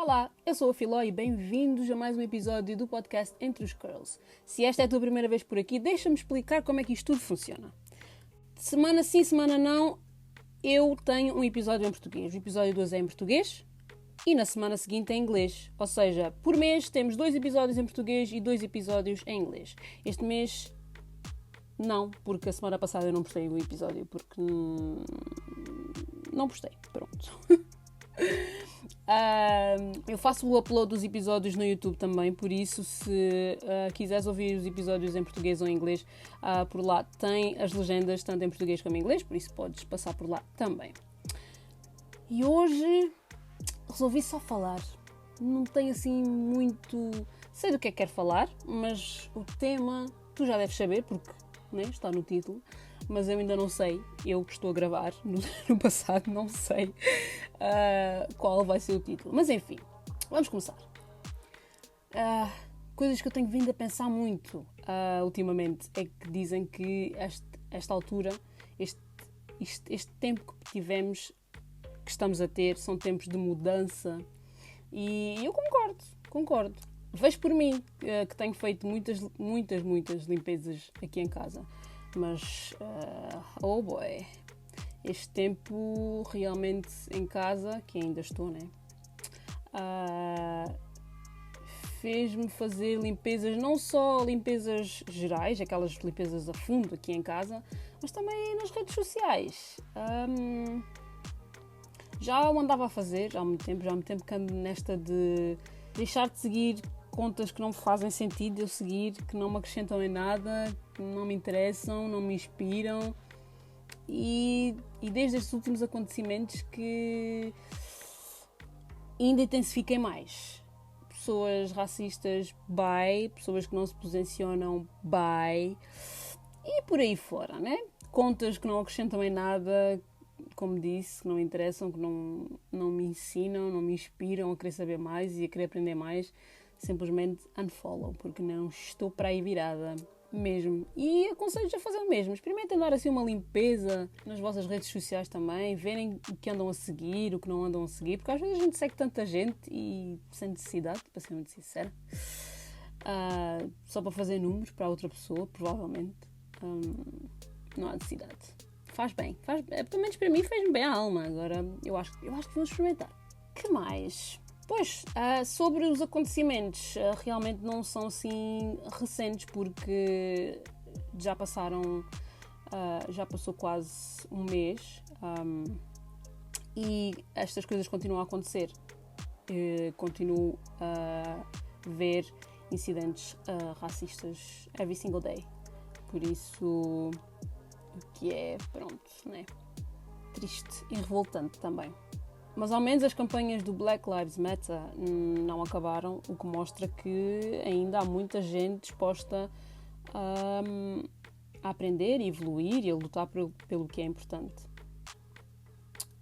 Olá, eu sou a Filó e bem-vindos a mais um episódio do podcast Entre os Curls. Se esta é a tua primeira vez por aqui, deixa-me explicar como é que isto tudo funciona. Semana sim, semana não, eu tenho um episódio em português. O episódio 2 é em português e na semana seguinte é em inglês. Ou seja, por mês temos 2 episódios em português e 2 episódios em inglês. Este mês não, porque a semana passada eu não postei o episódio, porque não postei, pronto. Eu faço o upload dos episódios no YouTube também, por isso se quiseres ouvir os episódios em português ou em inglês, por lá tem as legendas tanto em português como em inglês, por isso podes passar por lá também. E hoje resolvi só falar, não tenho assim muito... Sei do que é que quero falar, mas o tema tu já deves saber, porque está no título, mas eu ainda não sei, eu que estou a gravar no passado, não sei qual vai ser o título. Mas enfim, vamos começar. Coisas que eu tenho vindo a pensar muito ultimamente é que dizem que esta altura, este tempo que tivemos, que estamos a ter, são tempos de mudança e eu concordo. Vejo por mim que tenho feito muitas limpezas aqui em casa. Mas, oh boy, este tempo realmente em casa, que ainda estou, fez-me fazer limpezas, não só limpezas gerais, aquelas limpezas a fundo aqui em casa, mas também nas redes sociais. Já o andava a fazer, já há muito tempo que ando nesta de deixar de seguir contas que não fazem sentido eu seguir, que não me acrescentam em nada, que não me interessam, não me inspiram e desde estes últimos acontecimentos que ainda intensifiquem mais. Pessoas racistas, bye, pessoas que não se posicionam, bye, e por aí fora, Contas que não acrescentam em nada, como disse, que não me interessam, que não me ensinam, não me inspiram a querer saber mais e a querer aprender mais. Simplesmente unfollow, porque não estou para aí virada mesmo. E aconselho-vos a fazer o mesmo. Experimentem dar assim uma limpeza nas vossas redes sociais também, verem o que andam a seguir, o que não andam a seguir, porque às vezes a gente segue tanta gente e sem necessidade, para ser muito sincera, só para fazer números para outra pessoa, provavelmente. Não há necessidade. Faz bem, pelo menos para mim fez-me bem à alma. Agora eu acho que vamos experimentar. Que mais? Pois, sobre os acontecimentos, realmente não são assim recentes, porque já passou quase um mês e estas coisas continuam a acontecer. Continuo a ver incidentes racistas every single day. Por isso, o que é, pronto, triste e revoltante também. Mas ao menos as campanhas do Black Lives Matter não acabaram, o que mostra que ainda há muita gente disposta a aprender, a evoluir e a lutar pelo que é importante.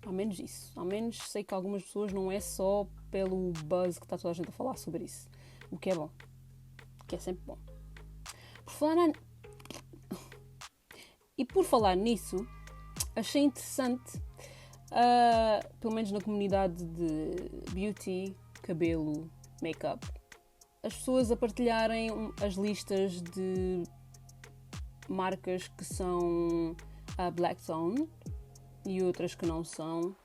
Ao menos isso. Ao menos sei que algumas pessoas não é só pelo buzz que está toda a gente a falar sobre isso. O que é bom. O que é sempre bom. Por falar nisso, achei interessante... pelo menos na comunidade de beauty, cabelo, make-up, as pessoas a partilharem as listas de marcas que são black-owned e outras que não são,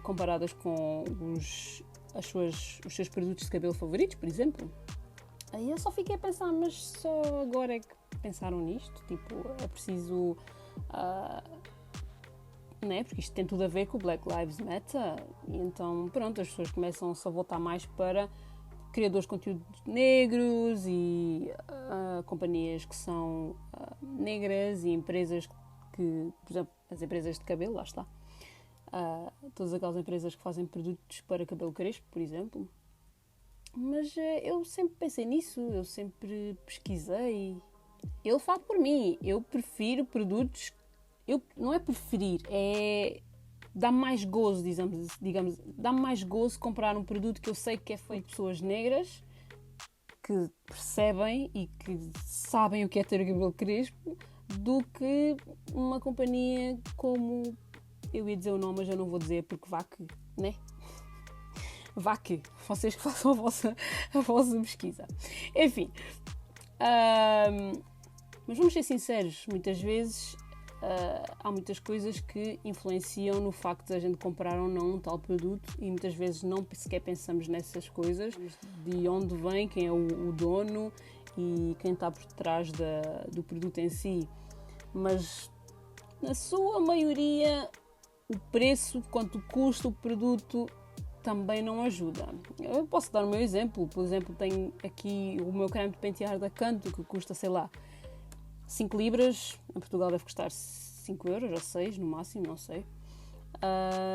comparadas com os seus produtos de cabelo favoritos, por exemplo. Aí eu só fiquei a pensar, mas só agora é que pensaram nisto? Tipo, é preciso... porque isto tem tudo a ver com o Black Lives Matter e então, pronto, as pessoas começam-se a voltar mais para criadores de conteúdos negros e companhias que são negras e empresas que, por exemplo, as empresas de cabelo, lá está, todas aquelas empresas que fazem produtos para cabelo crespo, por exemplo. Mas eu sempre pensei nisso, eu sempre pesquisei. Eu falo por mim, eu prefiro produtos. Não é preferir, dá-me mais gozo, digamos, dá-me mais gozo comprar um produto que eu sei que é feito por pessoas negras, que percebem e que sabem o que é ter cabelo crespo, do que uma companhia como, eu ia dizer o nome, mas eu não vou dizer porque vá que, Vá que vocês que façam a vossa pesquisa. Enfim, mas vamos ser sinceros, muitas vezes há muitas coisas que influenciam no facto de a gente comprar ou não um tal produto e muitas vezes não sequer pensamos nessas coisas, de onde vem, quem é o dono e quem está por trás do produto em si. Mas na sua maioria o preço, quanto custa o produto, também não ajuda. Eu posso dar o meu exemplo. Por exemplo, tenho aqui o meu creme de pentear da Canto, que custa, sei lá, 5 libras. Em Portugal deve custar 5 euros ou 6 no máximo, não sei.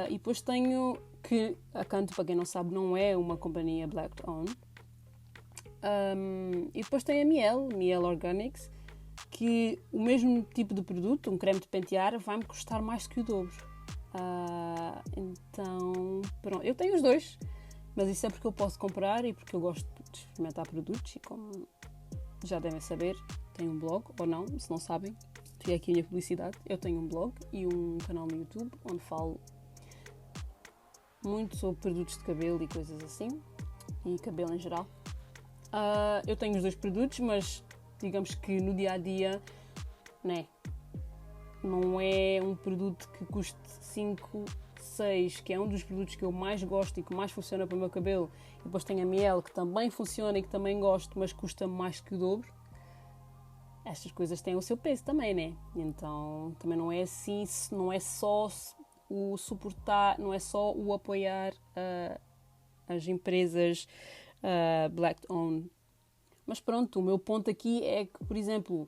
E depois tenho que a Canto, para quem não sabe, não é uma companhia black owned. E depois tem a Miele Organics, que o mesmo tipo de produto, um creme de pentear, vai-me custar mais que o dobro. Então, pronto, eu tenho os dois, mas isso é porque eu posso comprar e porque eu gosto de experimentar produtos e, como já devem saber, tenho um blog, ou não, se não sabem, fica aqui a minha publicidade. Eu tenho um blog e um canal no YouTube onde falo muito sobre produtos de cabelo e coisas assim, e cabelo em geral. Eu tenho os dois produtos, mas digamos que no dia a dia, né, não é um produto que custe 5, 6, que é um dos produtos que eu mais gosto e que mais funciona para o meu cabelo. E depois tem a Miele, que também funciona e que também gosto, mas custa mais que o dobro. Estas coisas têm o seu peso também, né? Então também não é assim, não é só o suportar, não é só o apoiar as empresas black owned. Mas pronto, o meu ponto aqui é que, por exemplo,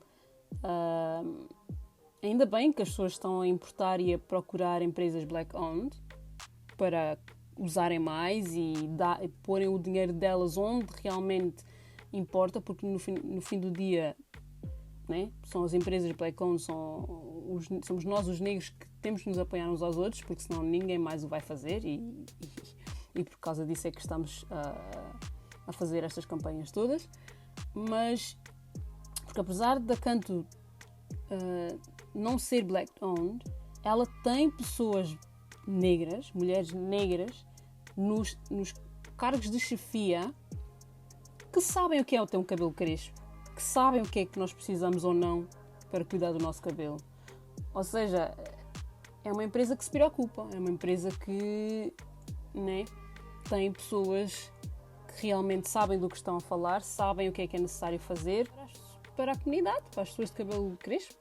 ainda bem que as pessoas estão a importar e a procurar empresas black owned para usarem mais e porem o dinheiro delas onde realmente importa, porque no fim do dia, né, são as empresas black owned, somos nós os negros que temos de nos apoiar uns aos outros, porque senão ninguém mais o vai fazer e por causa disso é que estamos a fazer estas campanhas todas. Mas, porque apesar da Canto não ser black owned, ela tem pessoas negras, mulheres negras, nos cargos de chefia que sabem o que é ter um cabelo crespo, que sabem o que é que nós precisamos ou não para cuidar do nosso cabelo. Ou seja, é uma empresa que se preocupa, é uma empresa que, né, tem pessoas que realmente sabem do que estão a falar, sabem o que é necessário fazer para a comunidade, para as pessoas de cabelo crespo.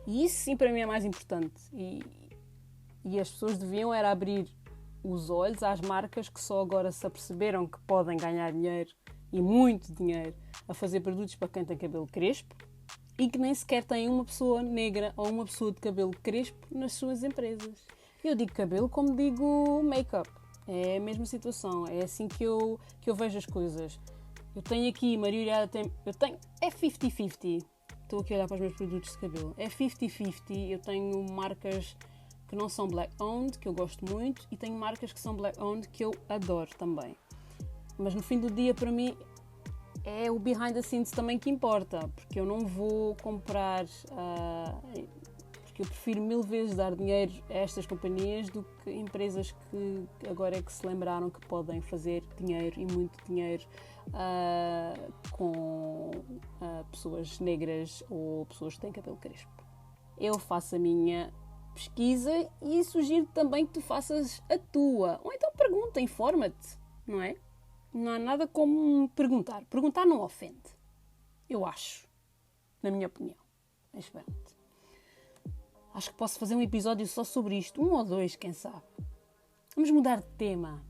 E isso sim para mim é mais importante. E as pessoas deviam era abrir os olhos às marcas que só agora se aperceberam que podem ganhar dinheiro, e muito dinheiro, a fazer produtos para quem tem cabelo crespo e que nem sequer têm uma pessoa negra ou uma pessoa de cabelo crespo nas suas empresas. Eu digo cabelo como digo make-up. É a mesma situação, é assim que eu vejo as coisas. Eu tenho aqui, é 50-50. Estou aqui a olhar para os meus produtos de cabelo. É 50-50, eu tenho marcas que não são black owned, que eu gosto muito, e tenho marcas que são black owned, que eu adoro também. Mas no fim do dia, para mim, é o behind the scenes também que importa, porque eu não vou comprar... porque eu prefiro 1000 vezes dar dinheiro a estas companhias do que empresas que agora é que se lembraram que podem fazer dinheiro e muito dinheiro com pessoas negras ou pessoas que têm cabelo crespo. Eu faço a minha pesquisa e sugiro também que tu faças a tua. Ou então pergunta, informa-te, não é? Não há nada como perguntar. Perguntar não ofende, eu acho, na minha opinião. Mas pronto. Acho que posso fazer um episódio só sobre isto, 1 ou 2, quem sabe. Vamos mudar de tema.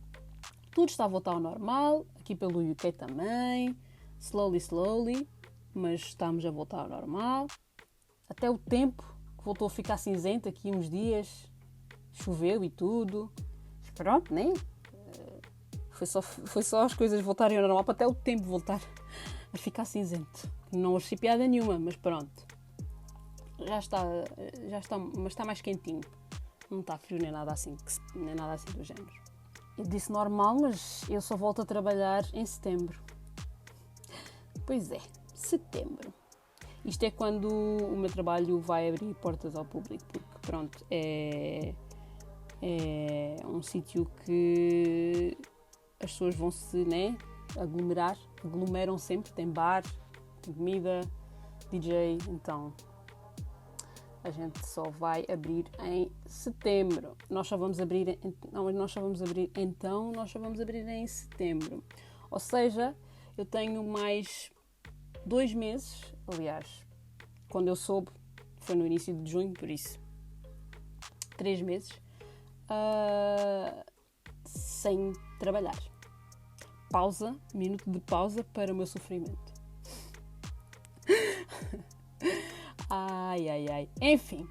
Tudo está a voltar ao normal, aqui pelo UK também, slowly, mas estamos a voltar ao normal. Até o tempo que voltou a ficar cinzento aqui uns dias, choveu e tudo. Mas pronto, né? Foi só as coisas voltarem ao normal para até o tempo voltar a ficar cinzento. Não achei piada nenhuma, mas pronto. Já está, mas está mais quentinho. Não está frio nem nada assim do género. Eu disse normal, mas eu só volto a trabalhar em setembro. Pois é, setembro. Isto é quando o meu trabalho vai abrir portas ao público, porque pronto, é um sítio que as pessoas vão se, né, aglomeram sempre, tem bar, tem comida, DJ, então a gente só vai abrir em setembro. Nós só vamos abrir em setembro. Ou seja, eu tenho mais 2 meses, aliás, quando eu soube, foi no início de junho, por isso, 3 meses, sem trabalhar. Minuto de pausa para o meu sofrimento. Ai. Enfim,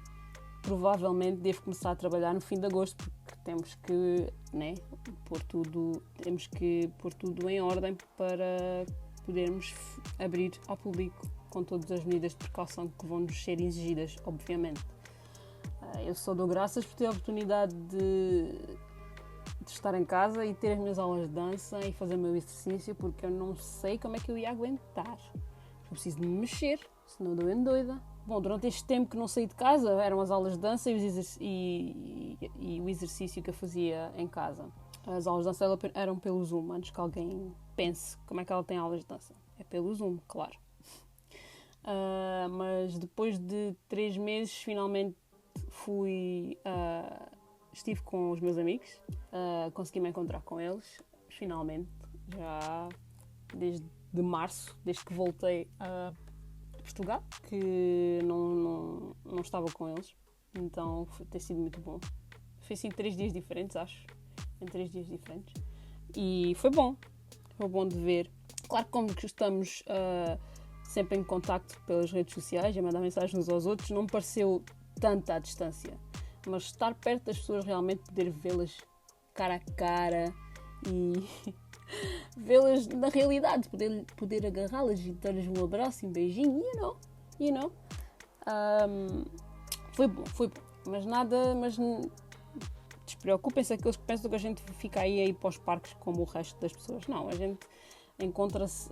provavelmente devo começar a trabalhar no fim de agosto, porque temos que, né, temos que pôr tudo em ordem para podermos abrir ao público com todas as medidas de precaução que vão nos ser exigidas, obviamente. Eu só dou graças por ter a oportunidade de estar em casa e ter as minhas aulas de dança e fazer o meu exercício, porque eu não sei como é que eu ia aguentar. Eu preciso de me mexer, senão eu dou doida. Bom, durante este tempo que não saí de casa, eram as aulas de dança e o exercício que eu fazia em casa. As aulas de dança eram pelo Zoom, antes que alguém pense como é que ela tem aulas de dança. É pelo Zoom, claro. Mas depois de 3 meses, finalmente estive com os meus amigos, consegui me encontrar com eles, finalmente, já desde março, desde que voltei a Portugal, que não estava com eles, então tem sido muito bom. Foi assim 3 dias diferentes, acho, em 3 dias diferentes, e foi bom de ver. Claro que como que estamos sempre em contacto pelas redes sociais, a mandar mensagens uns aos outros, não me pareceu tanta à distância, mas estar perto das pessoas, realmente poder vê-las cara a cara e vê-las na realidade, poder agarrá-las e dar-lhes um abraço e um beijinho, you know. Foi bom, mas despreocupem-se aqueles que pensam que a gente fica aí para os parques como o resto das pessoas. Não, a gente encontra-se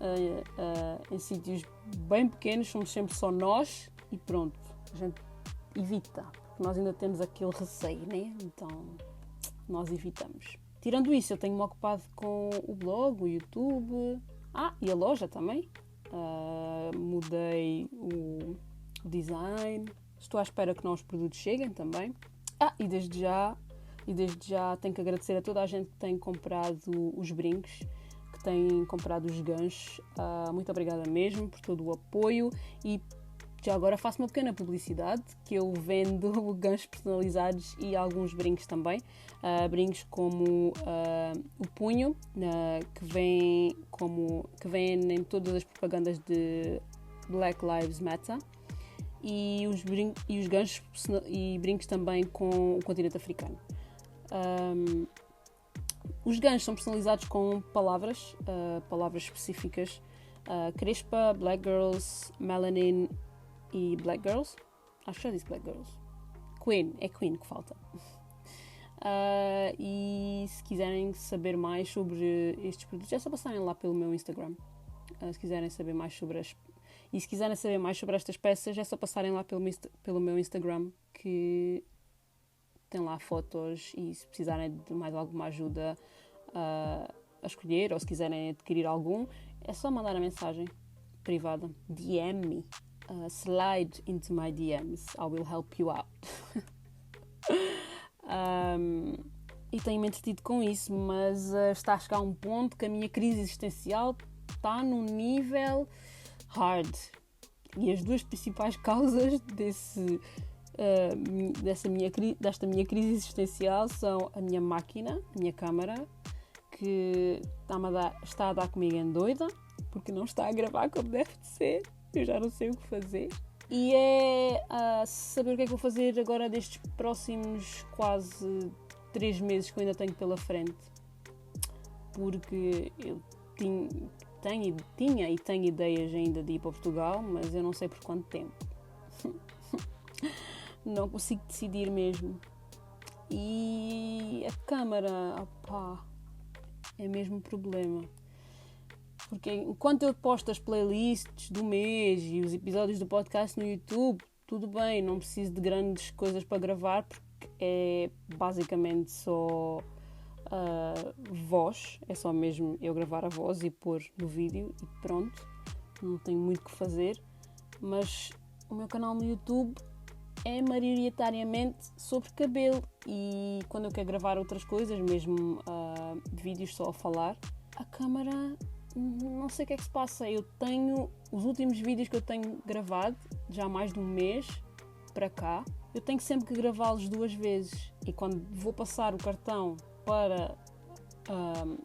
em sítios bem pequenos, somos sempre só nós e pronto, a gente evita, porque nós ainda temos aquele receio, né? Então nós evitamos. Tirando isso, eu tenho-me ocupado com o blog, o YouTube, e a loja também. Mudei o design, estou à espera que novos produtos cheguem também. E desde já tenho que agradecer a toda a gente que tem comprado os brincos, que tem comprado os ganchos. Muito obrigada mesmo por todo o apoio, e já agora faço uma pequena publicidade, que eu vendo ganchos personalizados e alguns brincos também. Brincos como o punho, que vem em todas as propagandas de Black Lives Matter, e os ganchos e brincos também com o continente africano. Os ganchos são personalizados com palavras específicas. Crespa, Black Girls, Melanin e Black Girls. Acho que já disse Black Girls. É Queen que falta. E se quiserem saber mais sobre estes produtos, é só passarem lá pelo meu Instagram. Se quiserem saber mais sobre estas peças, é só passarem lá pelo meu Instagram, que tem lá fotos, e se precisarem de mais alguma ajuda a escolher, ou se quiserem adquirir algum, é só mandar a mensagem privada, DM me, slide into my DMs, I will help you out. E tenho-me entretido com isso, mas está a chegar a um ponto que a minha crise existencial está num nível hard, e as 2 principais causas desta minha crise existencial são a minha máquina, a minha câmara, que está a dar comigo em doida, porque não está a gravar como deve de ser. Eu já não sei o que fazer. E saber o que é que vou fazer agora destes próximos quase 3 meses que eu ainda tenho pela frente. Porque eu tinha e tenho ideias ainda de ir para Portugal, mas eu não sei por quanto tempo. Não consigo decidir mesmo. E a câmara, é mesmo um problema. Porque enquanto eu posto as playlists do mês e os episódios do podcast no YouTube, tudo bem, não preciso de grandes coisas para gravar, porque é basicamente só voz, é só mesmo eu gravar a voz e pôr no vídeo e pronto, não tenho muito o que fazer, mas o meu canal no YouTube é maioritariamente sobre cabelo e quando eu quero gravar outras coisas, mesmo vídeos só a falar, a câmara, não sei o que é que se passa. Eu tenho os últimos vídeos que eu tenho gravado, já há mais de um mês para cá, eu tenho sempre que gravá-los 2 vezes e quando vou passar o cartão para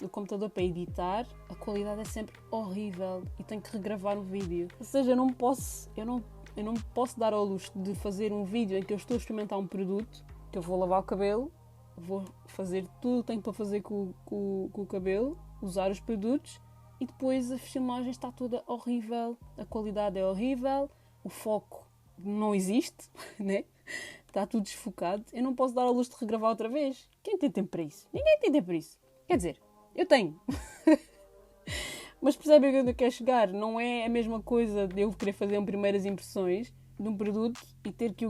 o computador para editar, a qualidade é sempre horrível e tenho que regravar o vídeo. Ou seja, eu não me posso dar ao luxo de fazer um vídeo em que eu estou a experimentar um produto, que eu vou lavar o cabelo, vou fazer tudo o que tenho para fazer com o cabelo, usar os produtos e depois a filmagem está toda horrível, a qualidade é horrível, o foco não existe, né? Está tudo desfocado. Eu não posso dar ao luxo de regravar outra vez. Quem tem tempo para isso? Ninguém tem tempo para isso. Quer dizer, eu tenho. Mas percebem onde eu quero chegar? Não é a mesma coisa de eu querer fazer primeiras impressões de um produto e ter que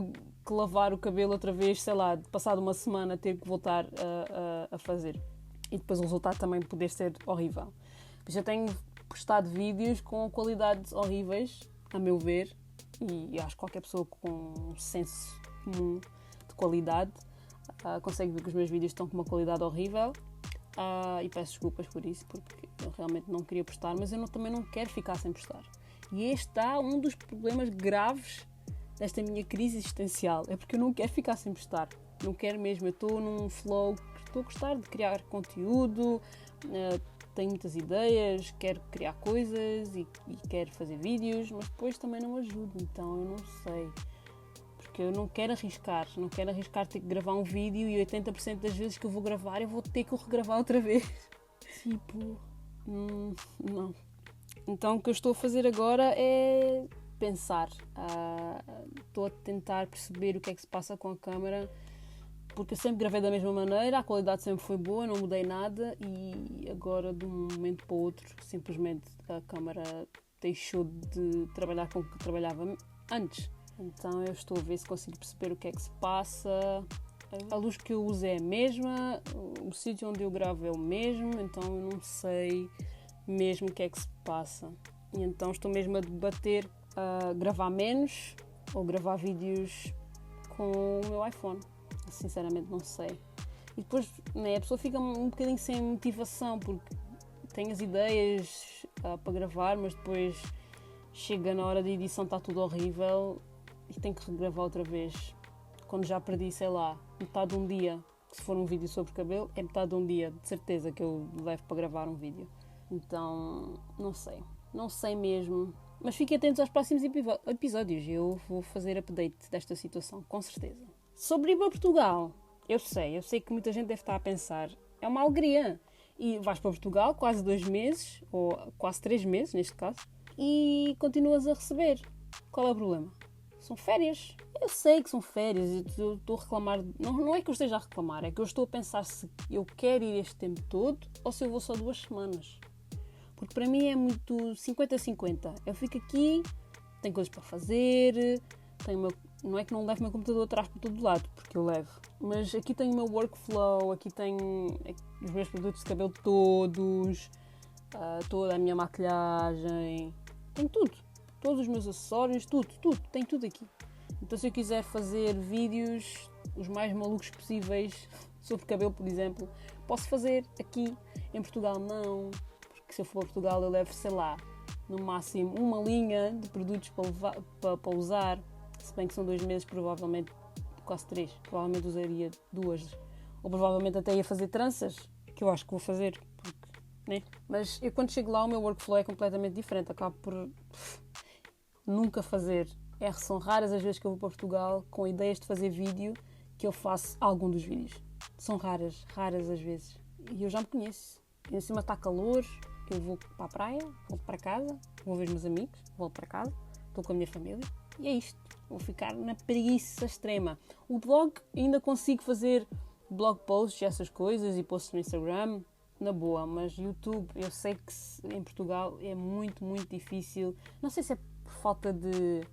lavar o cabelo outra vez, sei lá, passado uma semana ter que voltar a fazer. E depois o resultado também poder ser horrível. Mas eu tenho postado vídeos com qualidades horríveis, a meu ver, e acho que qualquer pessoa com um senso comum de qualidade consegue ver que os meus vídeos estão com uma qualidade horrível. E peço desculpas por isso, porque eu realmente não queria postar, mas eu também não quero ficar sem postar. E este está um dos problemas graves desta minha crise existencial. É porque eu não quero ficar sem postar. Não quero mesmo. Eu estou num flow, estou a gostar de criar conteúdo, tenho muitas ideias, quero criar coisas e quero fazer vídeos, mas depois também não ajudo. Então eu não sei. Porque eu não quero arriscar ter que gravar um vídeo e 80% das vezes que eu vou gravar eu vou ter que o regravar outra vez. Tipo, não. Então o que eu estou a fazer agora é pensar. Estou a tentar perceber o que é que se passa com a câmera, porque eu sempre gravei da mesma maneira, a qualidade sempre foi boa, não mudei nada e agora de um momento para o outro simplesmente a câmera deixou de trabalhar com o que trabalhava antes. Então eu estou a ver se consigo perceber o que é que se passa. A luz que eu uso é a mesma, o sítio onde eu gravo é o mesmo, então eu não sei mesmo o que é que se passa. E então estou mesmo a debater gravar menos ou gravar vídeos com o meu iPhone. Sinceramente não sei. E depois a pessoa fica um bocadinho sem motivação porque tem as ideias para gravar, mas depois chega na hora de edição, está tudo horrível e tem que regravar outra vez. Quando já perdi, sei lá, metade de um dia, se for um vídeo sobre cabelo, é metade de um dia, de certeza, que eu levo para gravar um vídeo. Então, não sei mesmo. Mas fiquem atentos aos próximos episódios, eu vou fazer update desta situação, com certeza. Sobre ir para Portugal, eu sei que muita gente deve estar a pensar, é uma alegria. E vais para Portugal quase 2 meses, ou quase 3 meses neste caso, e continuas a receber. Qual é o problema? São férias. Eu sei que são férias e eu estou a reclamar. Não é que eu esteja a reclamar, é que eu estou a pensar se eu quero ir este tempo todo ou se eu vou só 2 semanas. Porque para mim é muito 50-50. Eu fico aqui, tenho coisas para fazer, não é que não levo o meu computador atrás para todo lado, porque eu levo. Mas aqui tenho o meu workflow, aqui tenho os meus produtos de cabelo todos, toda a minha maquilhagem, tenho tudo. Todos os meus acessórios, tudo, tenho tudo aqui. Então se eu quiser fazer vídeos os mais malucos possíveis sobre cabelo, por exemplo, posso fazer aqui. Em Portugal não, porque se eu for a Portugal eu levo, sei lá, no máximo uma linha de produtos para usar. Se bem que são 2 meses, provavelmente, quase 3, provavelmente usaria 2. Ou provavelmente até ia fazer tranças, que eu acho que vou fazer, porque, né? Mas eu quando chego lá o meu workflow é completamente diferente, acabo por nunca fazer. São raras as vezes que eu vou para Portugal com ideias de fazer vídeo que eu faço algum dos vídeos. São raras as vezes. E eu já me conheço. E em cima está calor, eu vou para a praia, volto para casa, vou ver os meus amigos, volto para casa, estou com a minha família e é isto. Vou ficar na preguiça extrema. O blog, ainda consigo fazer blog posts e essas coisas e posts no Instagram, na boa, mas YouTube, eu sei que em Portugal é muito, muito difícil. Não sei se é por falta de,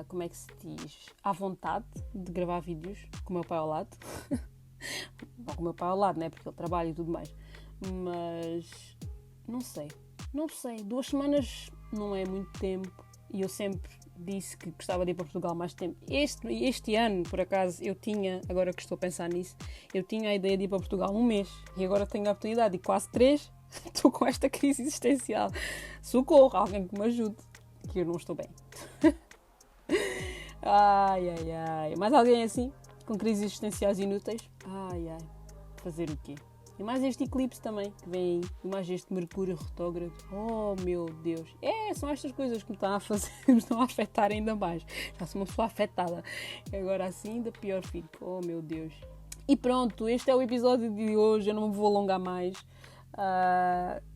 como é que se diz, à vontade de gravar vídeos, com o meu pai ao lado. Ou com o meu pai ao lado, né? Porque ele trabalha e tudo mais. Mas não sei. 2 semanas não é muito tempo. E eu sempre disse que gostava de ir para Portugal mais tempo. Este ano, por acaso, eu tinha, agora que estou a pensar nisso, eu tinha a ideia de ir para Portugal 1 mês. E agora tenho a oportunidade de quase 3. Estou com esta crise existencial. Socorro, alguém que me ajude. Que eu não estou bem. Ai. Mais alguém assim? Com crises existenciais inúteis? Ai. Fazer o quê? E mais este eclipse também, que vem aí. E mais este Mercúrio retrógrado. Oh, meu Deus. São estas coisas que me estão a fazer, me estão a afetar ainda mais. Já sou uma pessoa afetada. Agora assim ainda pior fico. Oh, meu Deus. E pronto, este é o episódio de hoje. Eu não me vou alongar mais.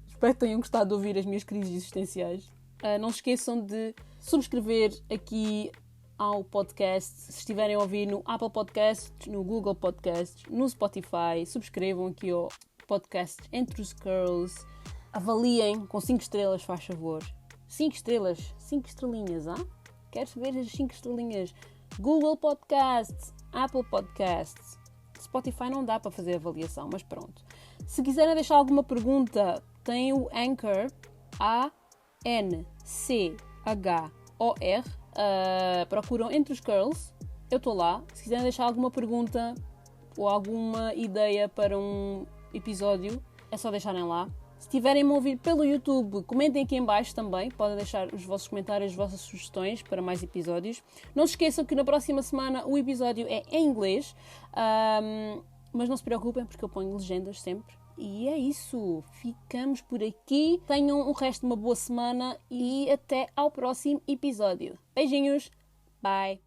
Espero que tenham gostado de ouvir as minhas crises existenciais. Não se esqueçam de subscrever aqui ao podcast. Se estiverem a ouvir no Apple Podcasts, no Google Podcasts, no Spotify, subscrevam aqui ao podcast Entre os Curls. Avaliem com 5 estrelas, faz favor. 5 estrelas, 5 estrelinhas, Quero saber as 5 estrelinhas. Google Podcasts, Apple Podcasts. Spotify não dá para fazer avaliação, mas pronto. Se quiserem deixar alguma pergunta, tem o Anchor, ANCHOR. Procuram Entre os Curls. Eu estou lá. Se quiserem deixar alguma pergunta ou alguma ideia para um episódio, é só deixarem lá. Se estiverem-me a ouvir pelo YouTube, comentem aqui em baixo também. Podem deixar os vossos comentários, as vossas sugestões para mais episódios. Não se esqueçam que na próxima semana o episódio é em inglês. Mas não se preocupem porque eu ponho legendas sempre. E é isso. Ficamos por aqui. Tenham o resto de uma boa semana e até ao próximo episódio. Beijinhos. Bye.